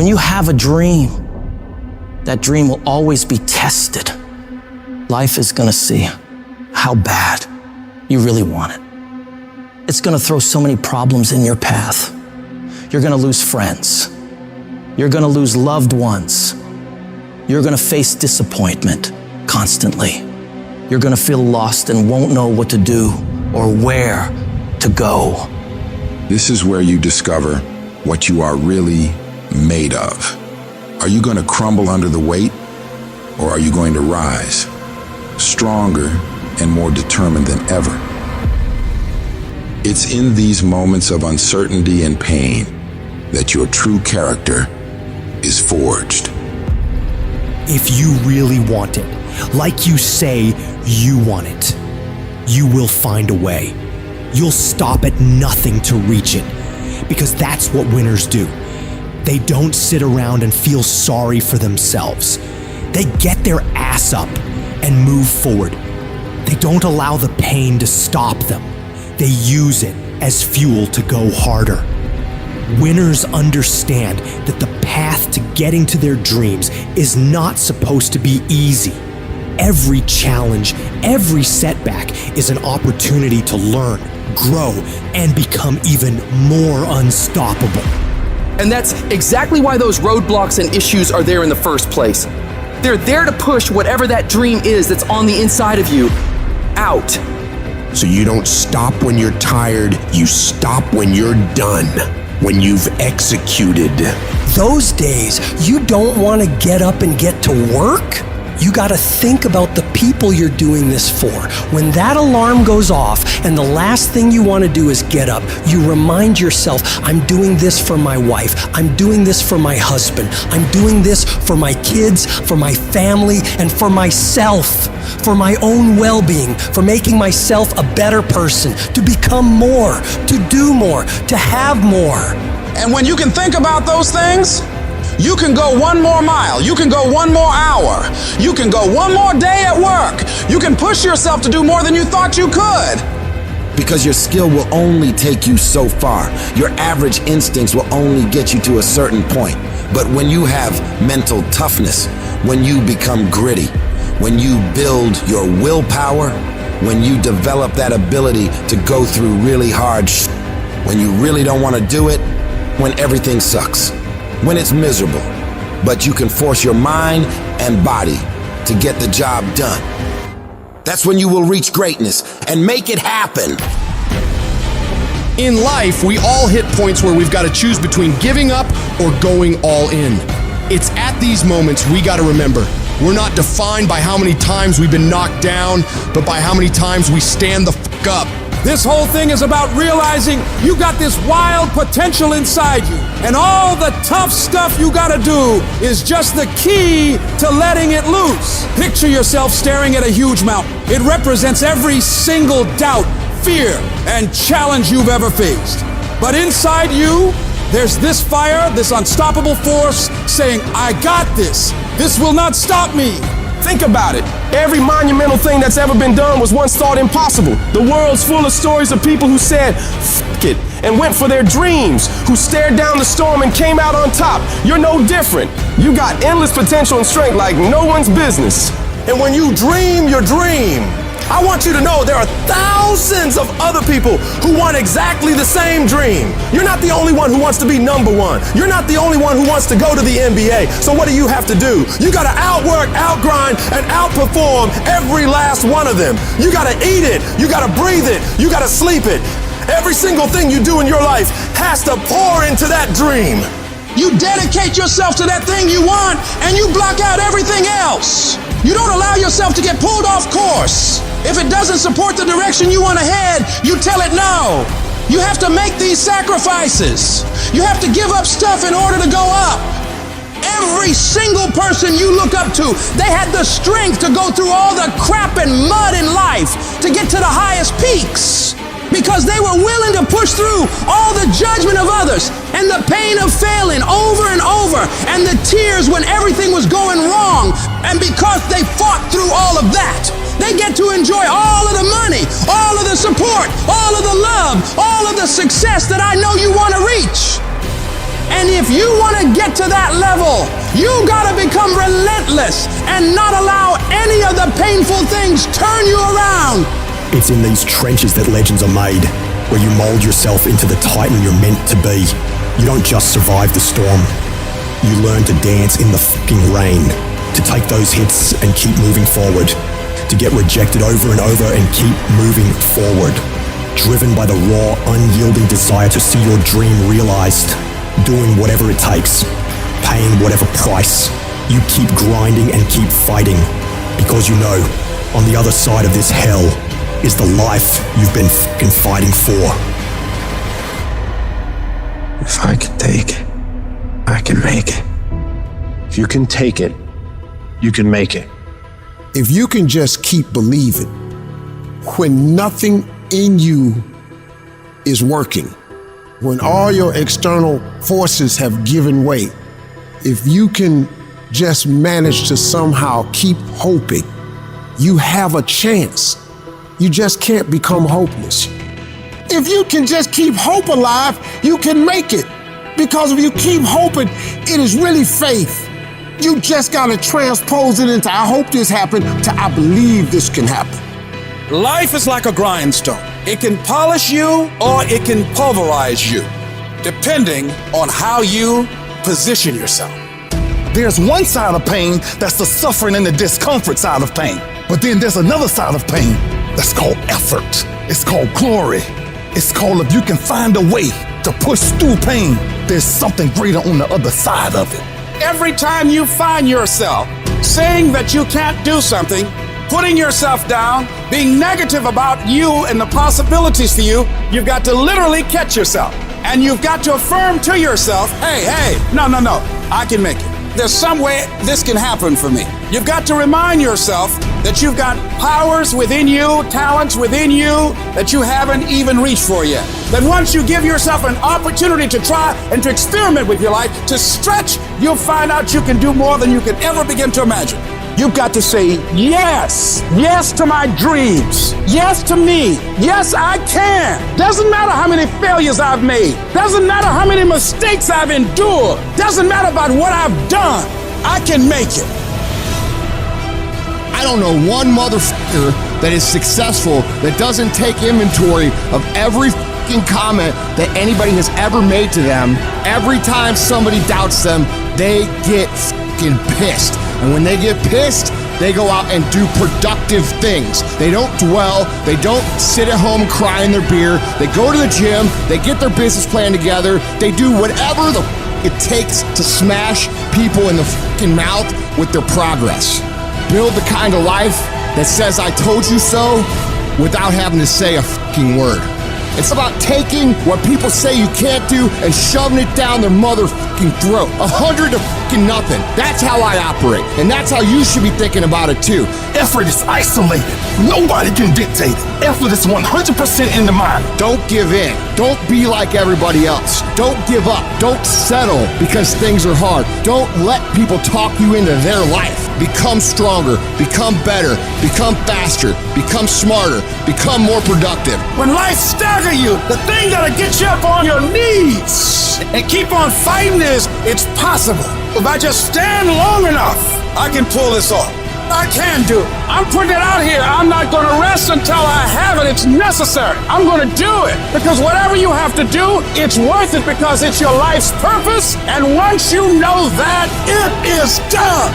When you have a dream, that dream will always be tested. Life is gonna see how bad you really want it. It's gonna throw so many problems in your path. You're gonna lose friends. You're gonna lose loved ones. You're gonna face disappointment constantly. You're gonna feel lost and won't know what to do or where to go. This is where you discover what you are really made of. Are you going to crumble under the weight, or are you going to rise, stronger and more determined than ever? It's in these moments of uncertainty and pain that your true character is forged. If you really want it, like you say you want it, you will find a way. You'll stop at nothing to reach it, because that's what winners do. They don't sit around and feel sorry for themselves. They get their ass up and move forward. They don't allow the pain to stop them. They use it as fuel to go harder. Winners understand that the path to getting to their dreams is not supposed to be easy. Every challenge, every setback is an opportunity to learn, grow, and become even more unstoppable. And that's exactly why those roadblocks and issues are there in the first place. They're there to push whatever that dream is that's on the inside of you out. So you don't stop when you're tired, you stop when you're done, when you've executed. Those days, you don't want to get up and get to work. You got to think about the people you're doing this for. When that alarm goes off and the last thing you want to do is get up, you remind yourself, I'm doing this for my wife. I'm doing this for my husband. I'm doing this for my kids, for my family, and for myself, for my own well-being, for making myself a better person, to become more, to do more, to have more. And when you can think about those things, you can go one more mile. You can go one more hour. You can go one more day at work. You can push yourself to do more than you thought you could. Because your skill will only take you so far. Your average instincts will only get you to a certain point. But when you have mental toughness, when you become gritty, when you build your willpower, when you develop that ability to go through really hard when you really don't want to do it, when everything sucks, when it's miserable, but you can force your mind and body to get the job done. That's when you will reach greatness and make it happen. In life, we all hit points where we've got to choose between giving up or going all in. It's at these moments we got to remember, we're not defined by how many times we've been knocked down, but by how many times we stand the fuck up. This whole thing is about realizing you got this wild potential inside you, and all the tough stuff you gotta do is just the key to letting it loose. Picture yourself staring at a huge mountain. It represents every single doubt, fear, and challenge you've ever faced. But inside you, there's this fire, this unstoppable force saying, I got this. This will not stop me. Think about it. Every monumental thing that's ever been done was once thought impossible. The world's full of stories of people who said, "F it," and went for their dreams, who stared down the storm and came out on top. You're no different. You got endless potential and strength like no one's business. And when you dream your dream, I want you to know there are thousands of other people who want exactly the same dream. You're not the only one who wants to be number one. You're not the only one who wants to go to the NBA. So what do you have to do? You gotta outwork, outgrind, and outperform every last one of them. You gotta eat it. You gotta breathe it. You gotta sleep it. Every single thing you do in your life has to pour into that dream. You dedicate yourself to that thing you want, and you block out everything else. You don't allow yourself to get pulled off course. If it doesn't support the direction you want to head, you tell it no. You have to make these sacrifices. You have to give up stuff in order to go up. Every single person you look up to, they had the strength to go through all the crap and mud in life to get to the highest peaks. Because they were willing to push through all the judgment of others and the pain of failing over and over and the tears when everything was going wrong. And because they fought through all of that, they get to enjoy all of the money, all of the support, all of the love, all of the success that I know you want to reach. And If you want to get to that level, you got to become relentless and not allow any of the painful things turn you around. It's in these trenches that legends are made, where you mold yourself into the titan you're meant to be. You don't just survive the storm. You learn to dance in the fucking rain, to take those hits and keep moving forward, to get rejected over and over and keep moving forward, driven by the raw, unyielding desire to see your dream realized, doing whatever it takes, paying whatever price. You keep grinding and keep fighting, because you know, on the other side of this hell is the life you've been fucking fighting for. If I can take it, I can make it. If you can take it, you can make it. If you can just keep believing when nothing in you is working, when all your external forces have given way, if you can just manage to somehow keep hoping, you have a chance. You just can't become hopeless. If you can just keep hope alive, you can make it. Because if you keep hoping, it is really faith. You just gotta transpose it into I hope this happened to I believe this can happen. Life is like a grindstone. It can polish you or it can pulverize you, depending on how you position yourself. There's one side of pain that's the suffering and the discomfort side of pain. But then there's another side of pain that's called effort. It's called glory. It's called if you can find a way to push through pain, there's something greater on the other side of it. Every time you find yourself saying that you can't do something, putting yourself down, being negative about you and the possibilities for you, you've got to literally catch yourself. And you've got to affirm to yourself, hey, no, I can make it. There's some way this can happen for me. You've got to remind yourself that you've got powers within you, talents within you that you haven't even reached for yet. That once you give yourself an opportunity to try and to experiment with your life, to stretch, you'll find out you can do more than you can ever begin to imagine. You've got to say yes. Yes to my dreams. Yes to me. Yes, I can. Doesn't matter how many failures I've made. Doesn't matter how many mistakes I've endured. Doesn't matter about what I've done. I can make it. I don't know one motherfucker that is successful that doesn't take inventory of every fucking comment that anybody has ever made to them. Every time somebody doubts them, they get fucking pissed. And when they get pissed, they go out and do productive things. They don't dwell. They don't sit at home and cry in their beer. They go to the gym. They get their business plan together. They do whatever the it takes to smash people in the fucking mouth with their progress. Build the kind of life that says I told you so without having to say a fucking word. It's about taking what people say you can't do and shoving it down their motherfucking throat. 100 to fucking nothing. That's how I operate. And that's how you should be thinking about it too. Effort is isolated. Nobody can dictate it. Effort is 100% in the mind. Don't give in. Don't be like everybody else. Don't give up. Don't settle because things are hard. Don't let people talk you into their life. Become stronger. Become better. Become faster. Become smarter. Become more productive. When life staggers you, the thing that'll get you up on your knees and keep on fighting is, it's possible. If I just stand long enough, I can pull this off. I can do it. I'm putting it out here. I'm not going to rest until I have it. It's necessary. I'm going to do it. Because whatever you have to do, it's worth it because it's your life's purpose. And once you know that, it is done.